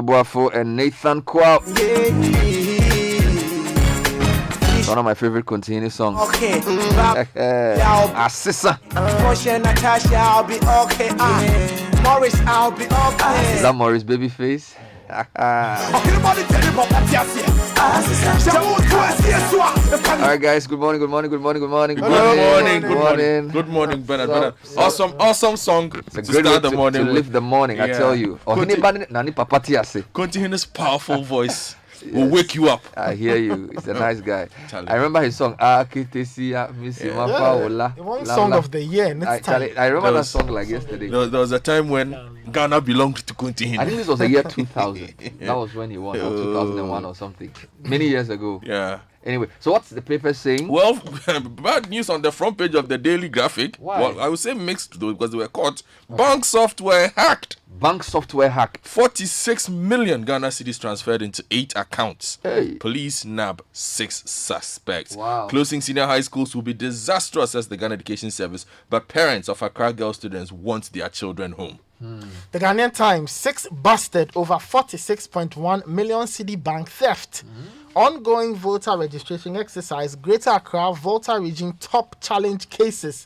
Boafo and Nathan Kwao. It's one of my favorite continuous songs. Okay. Assisa. Portia Natasha, I'll be okay. Morris, I'll be okay. Is that Morris Babyface? Alright guys, good morning. Good morning, Bernard. Awesome song it's a great way to lift the morning, I tell you. Continuous powerful voice will wake you up. I hear you. He's a nice guy. I remember his song One song of the year. I remember that song like yesterday. There was a time when Ghana belonged to Kunti. I think this was the year 2000. That was when he won, or 2001 or something. Many years ago. Yeah. Anyway, so what's the paper saying? Well, bad news on the front page of the Daily Graphic. Why? Well, I would say mixed though, because they were caught. Bank software hacked. Bank software hack. 46 million Ghana cedis transferred into 8 accounts. Hey. Police nab 6 suspects. Wow. Closing senior high schools will be disastrous, as the Ghana Education Service, but parents of Accra girl students want their children home. The Ghanaian Times, 6 busted over 46.1 million cedi bank theft. Ongoing voter registration exercise, Greater Accra, Volta region top challenge cases.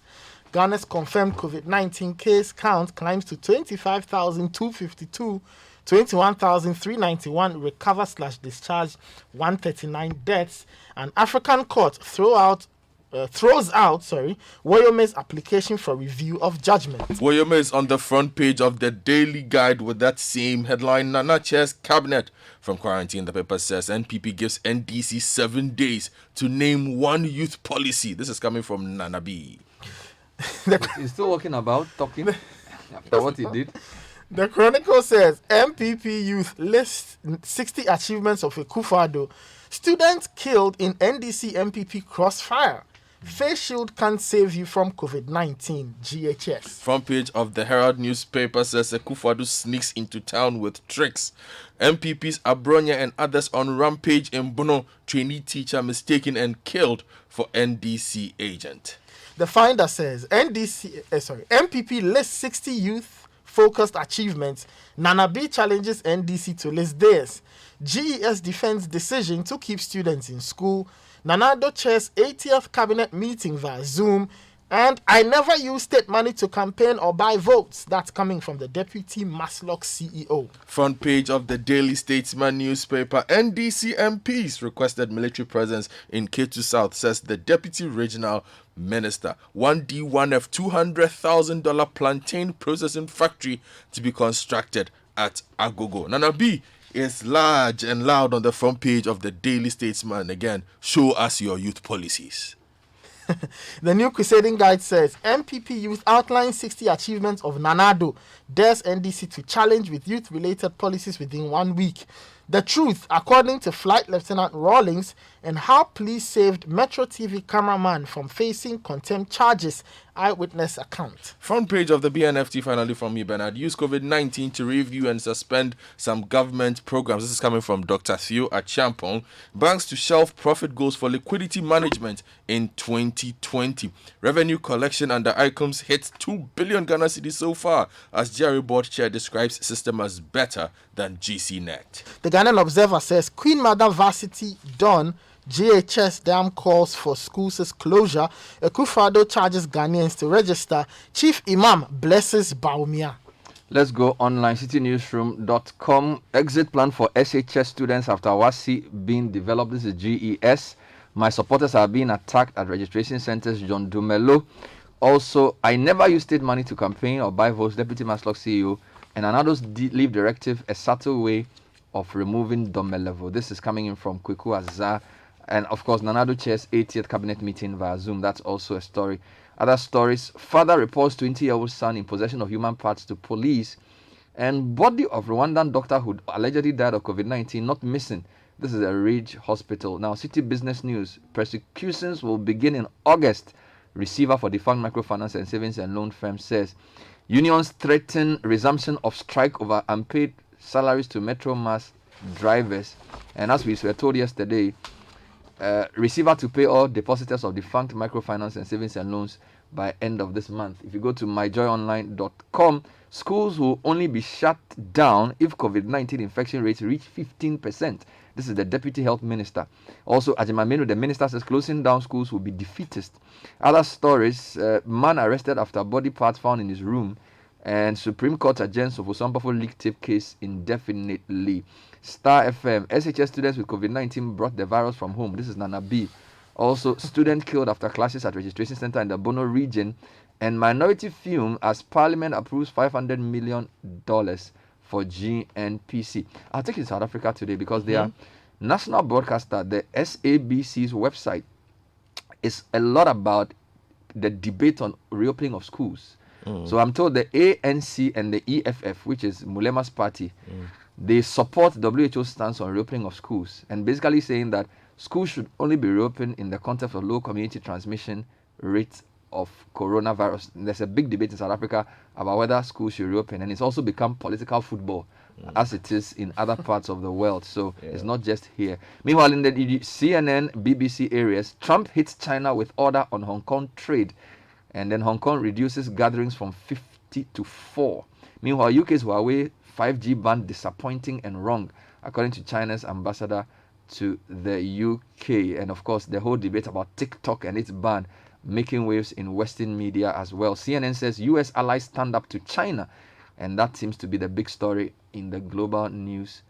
Ghana's confirmed COVID-19 case count climbs to 25,252, 21,391 recover/discharge, 139 deaths. An African court throws out Woyome's application for review of judgment. Woyome is on the front page of the Daily Guide with that same headline. Nana chairs cabinet from quarantine. The paper says NPP gives NDC 7 days to name one youth policy. This is coming from Nana B. He's still talking after what he did. The Chronicle says MPP youth lists 60 achievements of Akufo-Addo. Students killed in NDC MPP crossfire. Face shield can't save you from COVID-19, GHS. Front page of the Herald newspaper says Akufo-Addo sneaks into town with tricks. MPPs Abronya and others on rampage in Bono. Trainee teacher mistaken and killed for NDC agent. The Finder says MPP lists 60 youth-focused achievements. Nana B challenges NDC to list theirs. GES defends decision to keep students in school. Nanado chairs 80th cabinet meeting via Zoom. And I never use state money to campaign or buy votes. That's coming from the Deputy Maslock CEO. Front page of the Daily Statesman newspaper. NDC MPs requested military presence in K2 South, says the Deputy Regional Minister. 1D1F $200,000 plantain processing factory to be constructed at Agogo. Nana B is large and loud on the front page of the Daily Statesman. Again, show us your youth policies. The New Crusading Guide says MPP youth outlines 60 achievements of Nanado, dares NDC to challenge with youth-related policies within 1 week. The truth, according to Flight Lieutenant Rawlings, and how police saved Metro TV cameraman from facing contempt charges. Eyewitness account. Front page of the BNFT finally from me, Bernard. Use COVID-19 to review and suspend some government programs. This is coming from Dr. Theo Achampong. Banks to shelf profit goals for liquidity management in 2020. Revenue collection under ICOMS hits 2 billion Ghana cedis so far, as Jerry Board Chair describes system as better than GCNet. The Ghanaian Observer says Queen Mother Varsity done. GHS dam calls for schools' closure. Akufo-Addo charges Ghanaians to register. Chief Imam blesses Baumia. Let's go online. citynewsroom.com. Exit plan for SHS students after WASI being developed. This is GES. My supporters are being attacked at registration centers. John Dumelo. Also, I never use state money to campaign or buy votes. Deputy Maslock CEO. And Anado's leave directive, a subtle way of removing Domelevo. This is coming in from Kweku Azar. And of course, Nanado chairs 80th cabinet meeting via Zoom. That's also a story. Other stories. Father reports 20-year-old son in possession of human parts to police. And body of Rwandan doctor who allegedly died of COVID-19 not missing. This is a Ridge Hospital. Now, City Business News. Persecutions will begin in August. Receiver for defunct microfinance and savings and loan firm says unions threaten resumption of strike over unpaid salaries to Metro Mass drivers. And as we were told yesterday, receiver to pay all depositors of defunct microfinance and savings and loans by end of this month. If you go to myjoyonline.com, schools will only be shut down if COVID-19 infection rates reach 15%. This is the Deputy Health Minister. Also, Ajimamenu, the minister, says closing down schools will be defeatist. Other stories, man arrested after body parts found in his room, and Supreme Court adjourns Ofosampafo leak tape case indefinitely. Star FM, SHS students with COVID-19 brought the virus from home. This is Nana B. Also, student killed after clashes at registration center in the Bono region. And minority film as Parliament approves $500 million for GNPC. I'll take it to South Africa today because their national broadcaster, the SABC's website, is a lot about the debate on reopening of schools. So I'm told the ANC and the EFF, which is Mulema's party, they support WHO's stance on reopening of schools and basically saying that schools should only be reopened in the context of low community transmission rates of coronavirus. There's a big debate in South Africa about whether schools should reopen, and it's also become political football as it is in other parts of the world. So it's not just here. Meanwhile, in the CNN, BBC areas, Trump hits China with order on Hong Kong trade, and then Hong Kong reduces gatherings from 50 to 4. Meanwhile, UK's Huawei 5G ban disappointing and wrong, according to China's ambassador to the UK. And of course, the whole debate about TikTok and its ban making waves in Western media as well. CNN says US allies stand up to China, and that seems to be the big story in the global news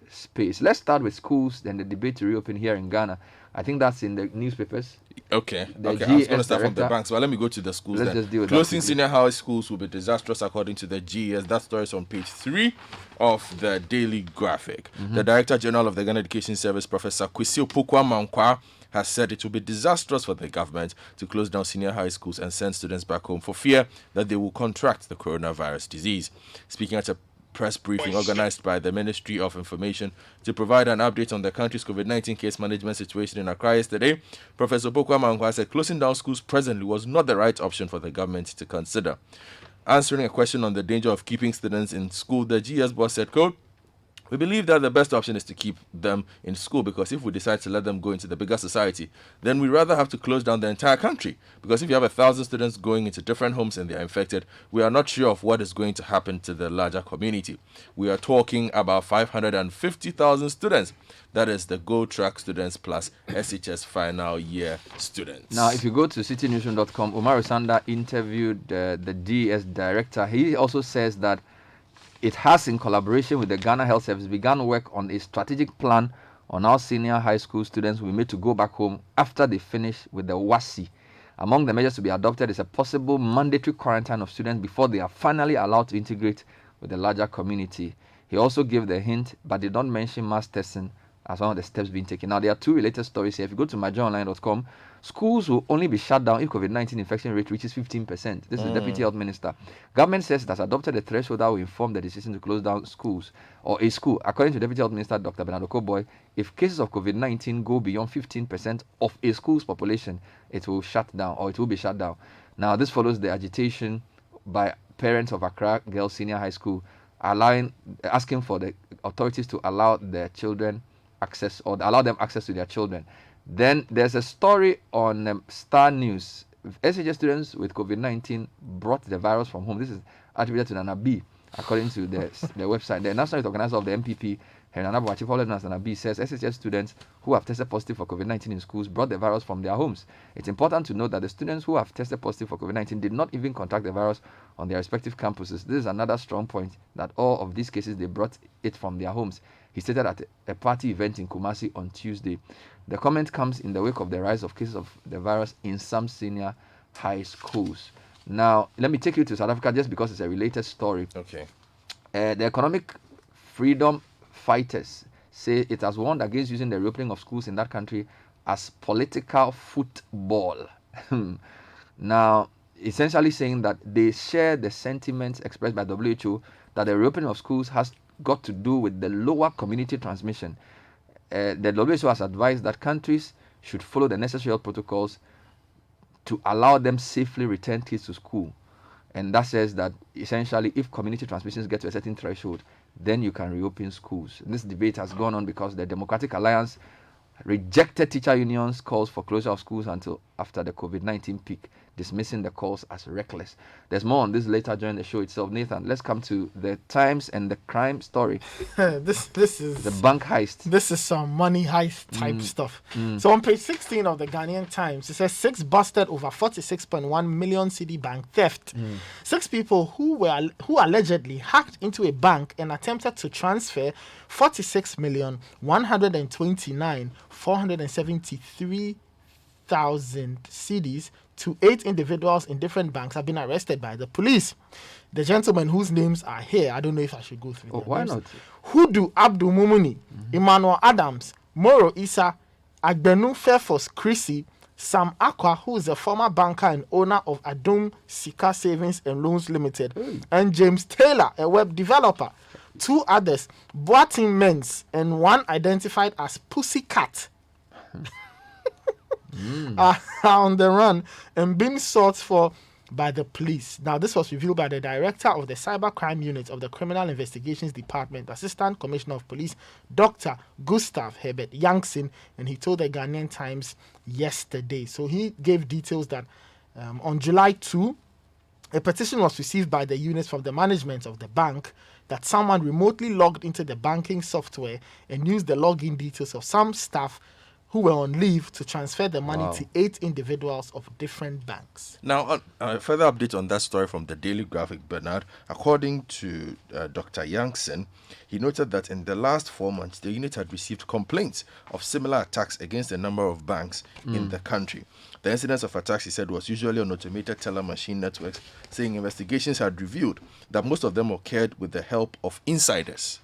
space. Let's start with schools, then the debate to reopen here in Ghana. I think that's in the newspapers. Okay. The I was going to GS start from the director- banks, but let me go to the schools Let's then. just deal with that Closing quickly. senior high schools will be disastrous according to the GES. That story is on page 3 of the Daily Graphic. The Director General of the Ghana Education Service, Professor Kwesi Opoku-Amankwah, has said it will be disastrous for the government to close down senior high schools and send students back home for fear that they will contract the coronavirus disease. Speaking at a press briefing organized by the Ministry of Information to provide an update on the country's COVID-19 case management situation in Accra yesterday, Professor Opoku-Amankwah said closing down schools presently was not the right option for the government to consider. Answering a question on the danger of keeping students in school, the GS boss said, quote, "We believe that the best option is to keep them in school because if we decide to let them go into the bigger society, then we rather have to close down the entire country. Because if you have 1,000 students going into different homes and they are infected, we are not sure of what is going to happen to the larger community. We are talking about 550,000 students. That is the Go Track students plus SHS final year students." Now, if you go to citynewsroom.com, Umar Sanda interviewed the DS director. He also says that it has, in collaboration with the Ghana Health Service, begun work on a strategic plan on how senior high school students will be made to go back home after they finish with the WASI. Among the measures to be adopted is a possible mandatory quarantine of students before they are finally allowed to integrate with the larger community. He also gave the hint, but did not mention mass testing as one of the steps being taken. Now, there are two related stories here. If you go to myjoyonline.com, schools will only be shut down if COVID-19 infection rate reaches 15%. This is the Deputy Health Minister. Government says it has adopted a threshold that will inform the decision to close down schools or a school. According to Deputy Health Minister Dr. Bernard Okoboy, if cases of COVID-19 go beyond 15% of a school's population, it will shut down or it will be shut down. Now, this follows the agitation by parents of Accra Girls Senior High School asking for the authorities to allow their children access or allow them access to their children. Then there's a story on Star News. SHS students with COVID-19 brought the virus from home. This is attributed to Nana B, according to the website. The national youth organizer of the NPP, Nana Boachi, followed as Nana B, says SHS students who have tested positive for COVID-19 in schools brought the virus from their homes. It's important to note that the students who have tested positive for COVID-19 did not even contract the virus on their respective campuses. This is another strong point that all of these cases, they brought it from their homes. He stated at a party event in Kumasi on Tuesday. The comment comes in the wake of the rise of cases of the virus in some senior high schools. Now, let me take you to South Africa just because it's a related story. Okay. The economic freedom fighters say it has warned against using the reopening of schools in that country as political football. Now, essentially saying that they share the sentiments expressed by WHO that the reopening of schools has got to do with the lower community transmission. The WHO has advised that countries should follow the necessary health protocols to allow them safely return kids to school. And that says that essentially if community transmissions get to a certain threshold, then you can reopen schools. This debate has gone on because the Democratic Alliance rejected teacher unions' calls for closure of schools until after the COVID-19 peak. dismissing the calls as reckless. There's more on this later during the show itself. Nathan, let's come to the Times and the crime story. This is The bank heist. This is some money heist type stuff. So on page 16 of the Ghanaian Times, it says 6 busted over 46.1 million cedi bank theft. 6 people who allegedly hacked into a bank and attempted to transfer 46,129,473,000 cedis to 8 individuals in different banks have been arrested by the police. The gentlemen whose names are here, I don't know if I should go through them. Why names. not? Hudu Abdul Mumuni, Emmanuel Adams, Moro Isa, Agbenu Fairforce Chrissy, Sam Aqua, who is a former banker and owner of Adum Sika Savings and Loans Limited, and James Taylor, a web developer. 2 others, Boating Mens, and one identified as Pussycat, are on the run and being sought for by the police. Now, this was revealed by the director of the Cybercrime Unit of the Criminal Investigations Department, Assistant Commissioner of Police, Dr. Gustav Herbert Yankson, and he told the Ghanaian Times yesterday. So he gave details that on July 2, a petition was received by the unit from the management of the bank that someone remotely logged into the banking software and used the login details of some staff who were on leave to transfer the money to 8 individuals of different banks. Now, a further update on that story from the Daily Graphic, Bernard. According to Dr. Yankson, he noted that in the last 4 months, the unit had received complaints of similar attacks against a number of banks in the country. The incidence of attacks, he said, was usually on automated teller machine networks, saying investigations had revealed that most of them occurred with the help of insiders.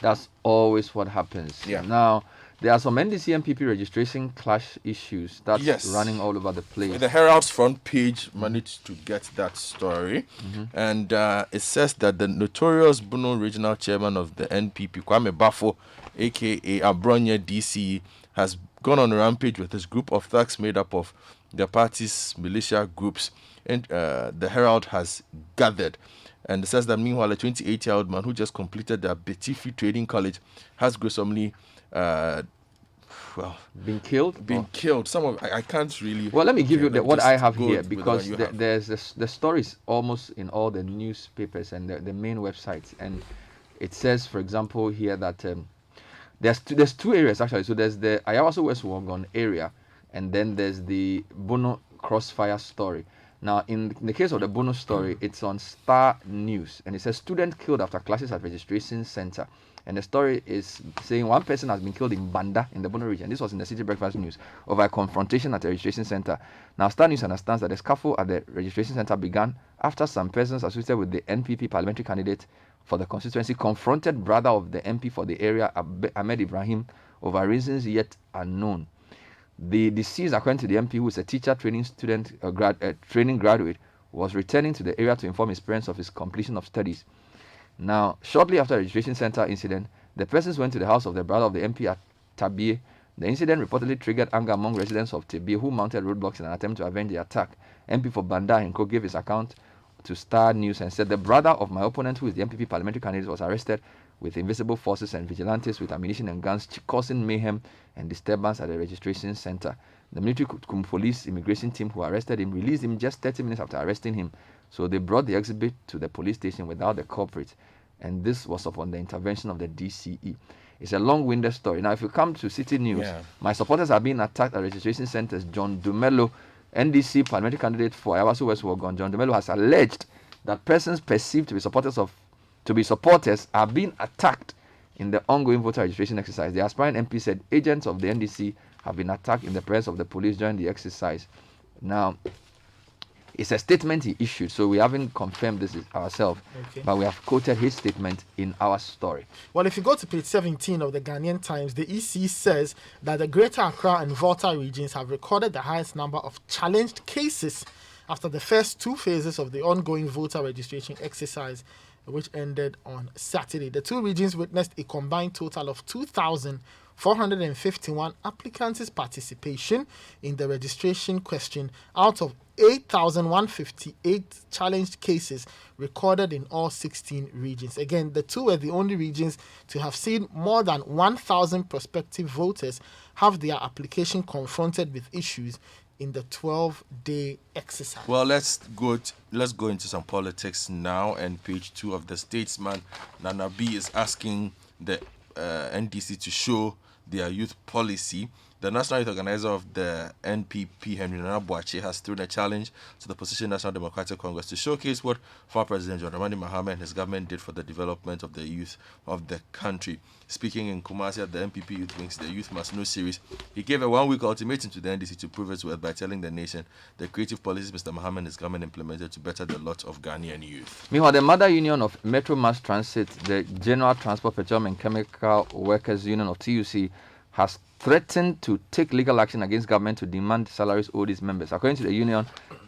That's always what happens. Yeah. Now, there are some NDC NPP registration clash issues that's Yes. running all over the place. The Herald's front page managed to get that story, and it says that the notorious Bono regional chairman of the NPP, Kwame Bafo, aka Abronya DC, has gone on a rampage with his group of thugs made up of the party's militia groups, and the Herald has gathered. And it says that meanwhile, a 28-year-old man who just completed the Betifi Trading College has gruesomely Been killed? killed. Some of I can't really. Well, let me give you what I have go here, with the because one you have. there's the stories almost in all the newspapers and the main websites, and it says, for example, here that there's 2 areas actually. So there's the Ayawaso West Wuogon area, and then there's the Bono Crossfire story. Now, in the case of the Bono story, it's on Star News, and it says student killed after clashes at registration center. And the story is saying one person has been killed in Banda in the Bono region. This was in the Citi Breakfast News over a confrontation at the registration center. Now, Star News understands that the scuffle at the registration center began after some persons associated with the NPP parliamentary candidate for the constituency confronted brother of the MP for the area, Ahmed Ibrahim, over reasons yet unknown. The deceased, according to the MP, who is a teacher training student, training graduate, was returning to the area to inform his parents of his completion of studies. Now, shortly after the registration center incident, the persons went to the house of the brother of the MP at Tabie. The incident reportedly triggered anger among residents of Tabie, who mounted roadblocks in an attempt to avenge the attack. MP for Banda Henko gave his account to Star News and said, "The brother of my opponent, who is the NPP parliamentary candidate, was arrested with invisible forces and vigilantes with ammunition and guns, causing mayhem and disturbance at the registration center. The military police immigration team who arrested him released him just 30 minutes after arresting him. So they brought the exhibit to the police station without the culprit. And this was upon the intervention of the DCE." It's a long-winded story. Now, if you come to City News, my supporters are being attacked at registration centers. John Dumelo, NDC parliamentary candidate for Ayawaso West Wuogon, John Dumelo has alleged that persons perceived to be supporters are being attacked in the ongoing voter registration exercise. The aspiring MP said agents of the NDC have been attacked in the presence of the police during the exercise. Now, it's a statement he issued, so we haven't confirmed this ourselves, but we have quoted his statement in our story. Well, if you go to page 17 of the Ghanaian Times, the EC says that the Greater Accra and Volta regions have recorded the highest number of challenged cases after the first 2 phases of the ongoing voter registration exercise, which ended on Saturday. The 2 regions witnessed a combined total of 2,451 applicants' participation in the registration question out of 8,158 challenged cases recorded in all 16 regions. Again, the 2 were the only regions to have seen more than 1,000 prospective voters have their application confronted with issues in the 12-day exercise. Well, let's go into some politics now. And page 2 of the Statesman, Nana B is asking the NDC to show their youth policy. The National Youth Organizer of the NPP, Henry Nana Boakye, has thrown a challenge to the Opposition National Democratic Congress to showcase what former President John Dramani Mahama and his government did for the development of the youth of the country. Speaking in Kumasi at the NPP Youth Wings, the Youth Must Know series, he gave a one-week ultimatum to the NDC to prove its worth by telling the nation the creative policies Mr. Mahama and his government implemented to better the lot of Ghanaian youth. Meanwhile, the Mother Union of Metro Mass Transit, the General Transport Petroleum and Chemical Workers Union of TUC, has threatened to take legal action against government to demand salaries owed its members. According to the union,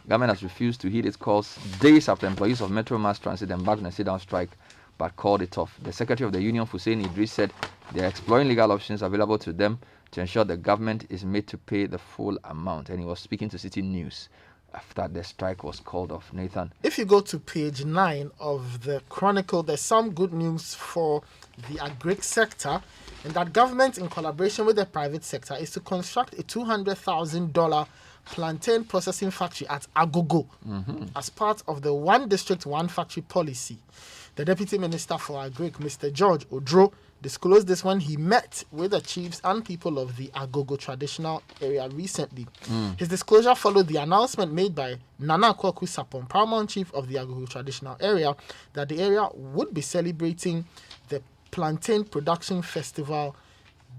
government has refused to heed its calls days after employees of Metro Mass Transit embarked on a sit-down strike, but called it off. The secretary of the union, Hussein Idris, said they are exploring legal options available to them to ensure the government is made to pay the full amount. And he was speaking to City News after the strike was called off. Nathan. If you go to page 9 of the Chronicle, there's some good news for the agri sector, and that government, in collaboration with the private sector, is to construct a $200,000 plantain processing factory at Agogo as part of the One District, One Factory policy. The Deputy Minister for Agri, Mr. George Odro, disclosed this when he met with the chiefs and people of the Agogo traditional area recently. His disclosure followed the announcement made by Nana Kwaku Sapon, paramount chief of the Agogo traditional area, that the area would be celebrating the Plantain Production Festival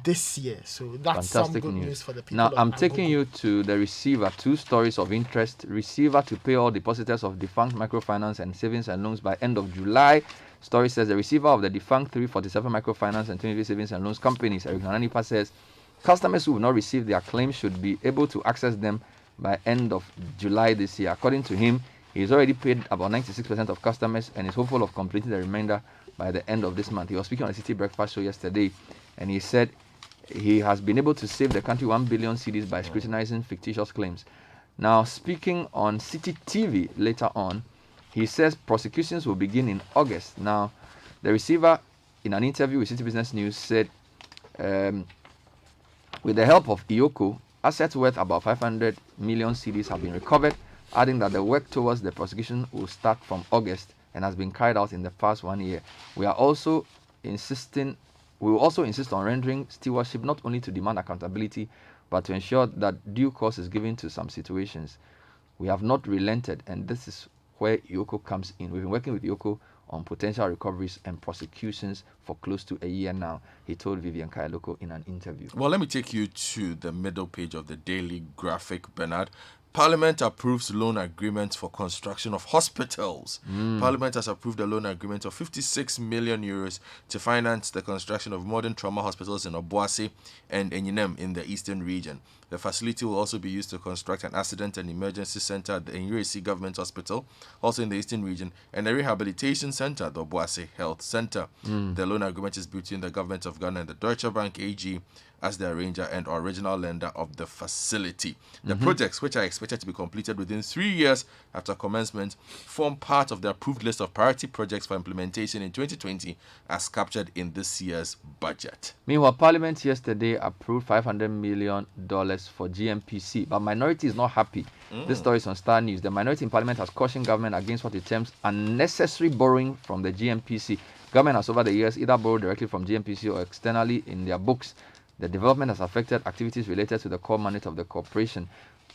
this year. So that's Fantastic some good news for the people Now, of I'm Agogo. taking you to the receiver. 2 stories of interest. Receiver to pay all depositors of defunct microfinance and savings and loans by end of July. Story says the receiver of the defunct 347 microfinance and 23 savings and loans companies, Eric Nananipa, says customers who have not received their claims should be able to access them by end of July this year. According to him, he has already paid about 96% of customers and is hopeful of completing the remainder by the end of this month. He was speaking on the Citi Breakfast Show yesterday, and he said he has been able to save the country 1 billion cedis by scrutinizing fictitious claims. Now, speaking on Citi TV later on, he says prosecutions will begin in August. Now, the receiver, in an interview with Citi Business News, said with the help of IOCO, assets worth about 500 million cedis have been recovered, adding that the work towards the prosecution will start from August and has been carried out in the past 1 year. We will also insist on rendering stewardship not only to demand accountability, but to ensure that due course is given to some situations. We have not relented, and this is where IOCO comes in. We've been working with IOCO on potential recoveries and prosecutions for close to a year now, he told Vivian Kayaloko in an interview. Well, let me take you to the middle page of the Daily Graphic, Bernard. Parliament approves loan agreement for construction of hospitals. Parliament has approved a loan agreement of 56 million euros to finance the construction of modern trauma hospitals in Obuasi and Enyinem in the eastern region. The facility will also be used to construct an accident and emergency center at the Enyirisi Government Hospital, also in the eastern region, and a rehabilitation center at the Obuasi Health Center. The loan agreement is between the government of Ghana and the Deutsche Bank AG as the arranger and original lender of the facility. The projects, which are expected to be completed within 3 years after commencement, form part of the approved list of priority projects for implementation in 2020 as captured in this year's budget. Meanwhile, Parliament yesterday approved $500 million for GMPC, but minority is not happy. This story is on Star News. The minority in Parliament has cautioned government against what it terms unnecessary borrowing from the GMPC. Government has over the years either borrowed directly from GMPC or externally in their books. The development has affected activities related to the core mandate of the corporation.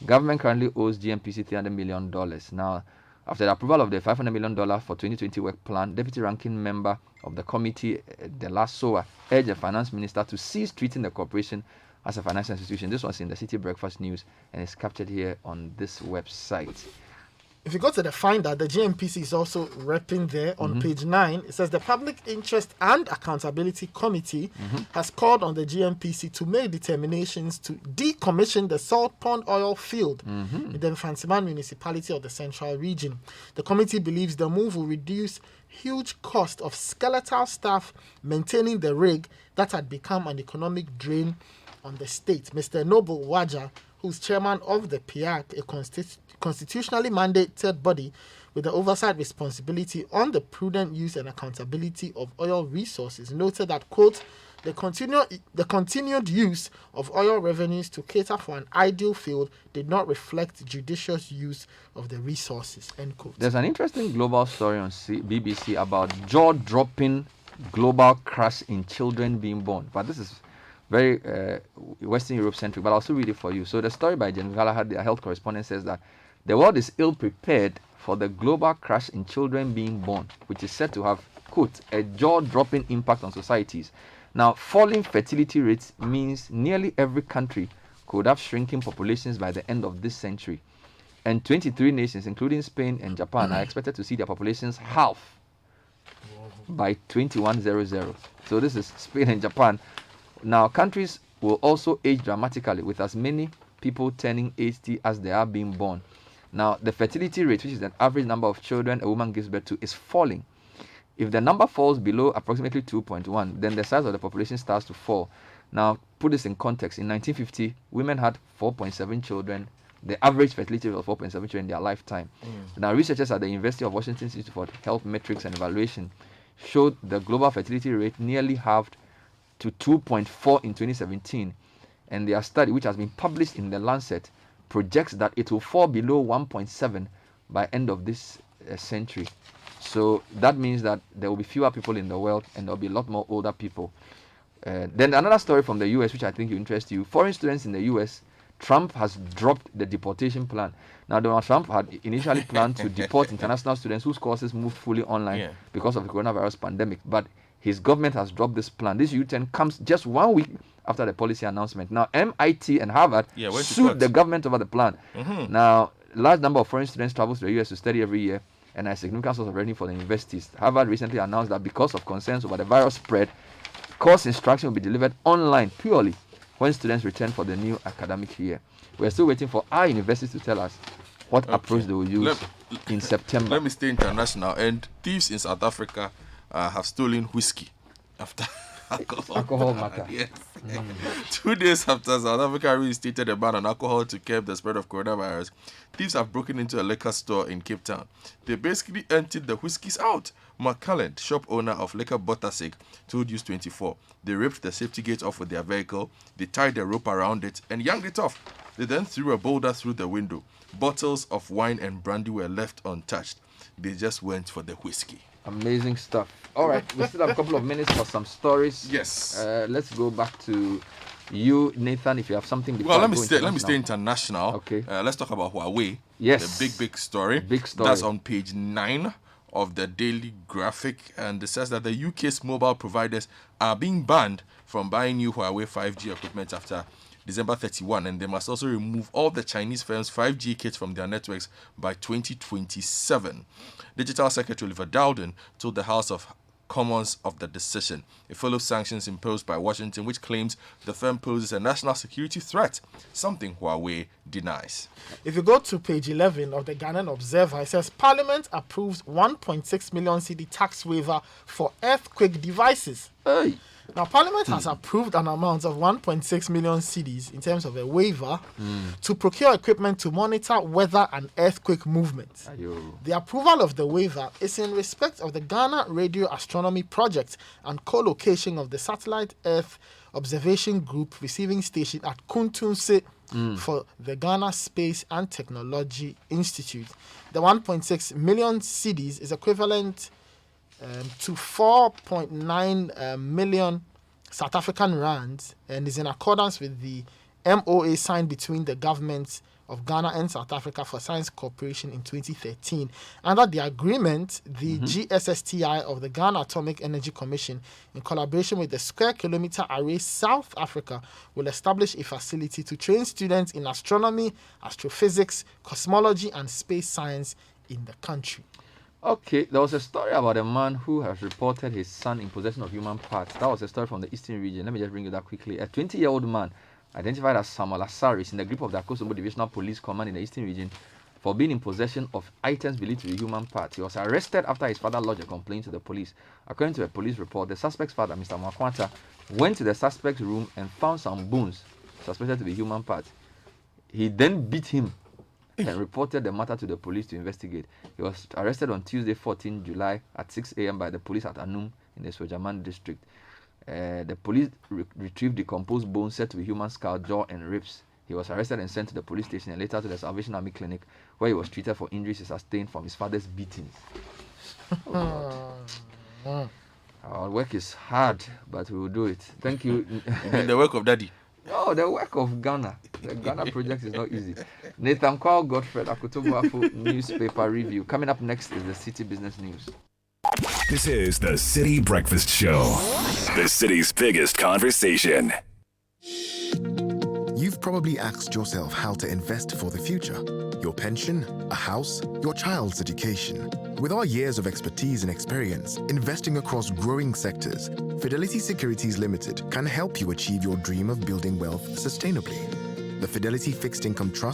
Government currently owes GMPC $300 million. Now, after the approval of the $500 million for 2020 work plan, Deputy Ranking Member of the committee, De La Soa, urged the Finance Minister to cease treating the corporation as a financial institution. This was in the Citi Breakfast News and is captured here on this website. If you go to the Finder, the GMPC is also repping there on page 9. It says the Public Interest and Accountability Committee has called on the GMPC to make determinations to decommission the salt pond oil field in the Mfantsiman municipality of the Central Region. The committee believes the move will reduce huge cost of skeletal staff maintaining the rig that had become an economic drain on the state. Mr. Noble Waja, who's chairman of the PIAC, a constitutionally mandated body with the oversight responsibility on the prudent use and accountability of oil resources, noted that, quote, The continued use of oil revenues to cater for an ideal field did not reflect judicious use of the resources. End quote. There's an interesting global story on BBC about jaw-dropping global crash in children being born. But this is very Western Europe centric, but I'll still read it for you. So the story by Jen Galahad, the health correspondent, says that the world is ill prepared for the global crash in children being born, which is said to have, quote, a jaw-dropping impact on societies. Now, falling fertility rates means nearly every country could have shrinking populations by the end of this century. And 23 nations, including Spain and Japan, are expected to see their populations halve by 2100. So this is Spain and Japan. Now, countries will also age dramatically, with as many people turning 80 as they are being born. Now, the fertility rate, which is the average number of children a woman gives birth to, is falling. If the number falls below approximately 2.1, then the size of the population starts to fall. Now, put this in context. In 1950, women had 4.7 children. The average fertility rate was 4.7 children in their lifetime. Now, researchers at the University of Washington Institute for Health Metrics and Evaluation showed the global fertility rate nearly halved to 2.4 in 2017. And their study, which has been published in The Lancet, projects that it will fall below 1.7 by end of this century. So that means that there will be fewer people in the world and there will be a lot more older people. Then another story from the US, which I think will interest you. Foreign students in the US, Trump has dropped the deportation plan. Now, Donald Trump had initially planned to deport international students whose courses moved fully online because of the coronavirus pandemic. But his government has dropped this plan. This U-turn comes just 1 week after the policy announcement. Now, MIT and Harvard sued the government over the plan. Now, large number of foreign students travel to the US to study every year, and a significant source of revenue for the universities. Harvard recently announced that because of concerns over the virus spread, course instruction will be delivered online purely when students return for the new academic year. We're still waiting for our universities to tell us what approach they will use in September. Let me stay international. And thieves in South Africa have stolen whiskey after alcohol matter. Yes. 2 days after South Africa reinstated a ban on alcohol to curb the spread of coronavirus, thieves have broken into a liquor store in Cape Town. They basically emptied the whiskies out. McCallan, shop owner of Liquor Bottasig, told News 24. They ripped the safety gate off with their vehicle, they tied a rope around it and yanked it off. They then threw a boulder through the window. Bottles of wine and brandy were left untouched. They just went for the whiskey. Amazing stuff. All right, we still have a couple of minutes for some stories. Yes. Let's go back to you, Nathan, if you have something. Well, let me stay international. Okay. Let's talk about Huawei. Yes. The big story. Big story. That's on page 9 of the Daily Graphic, and it says that the UK's mobile providers are being banned from buying new Huawei 5G equipment after December 31, and they must also remove all the Chinese firms' 5G kits from their networks by 2027. Digital Secretary Oliver Dowden told the House of Commons of the decision. It follows sanctions imposed by Washington, which claims the firm poses a national security threat, something Huawei denies. If you go to page 11 of the Ghanaian Observer, it says Parliament approves 1.6 million cedi tax waiver for earthquake devices. Hey. Now, Parliament has approved an amount of 1.6 million cedis in terms of a waiver to procure equipment to monitor weather and earthquake movements. The approval of the waiver is in respect of the Ghana Radio Astronomy Project and co-location of the Satellite Earth Observation Group receiving station at Kuntunse for the Ghana Space and Technology Institute. The 1.6 million cedis is equivalent to 4.9 million South African rands and is in accordance with the MOA signed between the governments of Ghana and South Africa for Science Cooperation in 2013. Under the agreement, the GSSTI of the Ghana Atomic Energy Commission, in collaboration with the Square Kilometre Array South Africa, will establish a facility to train students in astronomy, astrophysics, cosmology, and space science in the country. Okay, there was a story about a man who has reported his son in possession of human parts. That was a story from the Eastern region. Let me just bring you that quickly. A 20-year-old man identified as Samuel Asaris in the grip of the Akosombo Divisional Police Command in the Eastern region for being in possession of items believed to be human parts. He was arrested after his father lodged a complaint to the police. According to a police report, the suspect's father, Mr. Mwakwanta, went to the suspect's room and found some bones suspected to be human parts. He then beat him and reported the matter to the police to investigate. He was arrested on Tuesday, 14 July at 6 a.m. by the police at Anum in the Sojaman district. The police retrieved decomposed bones said to be human skull, jaw, and ribs. He was arrested and sent to the police station and later to the Salvation Army clinic, where he was treated for injuries he sustained from his father's beatings. Oh, our work is hard, but we will do it. Thank you. You mean the work of daddy? Oh, the work of Ghana. The Ghana project is not easy. Nathan Kwao, Godfred Akutobuafo newspaper review. Coming up next is the City Business News. This is the Citi Breakfast Show, the city's biggest conversation. You've probably asked yourself how to invest for the future. Your pension, a house, your child's education. With our years of expertise and experience investing across growing sectors, Fidelity Securities Limited can help you achieve your dream of building wealth sustainably. The Fidelity Fixed Income Trust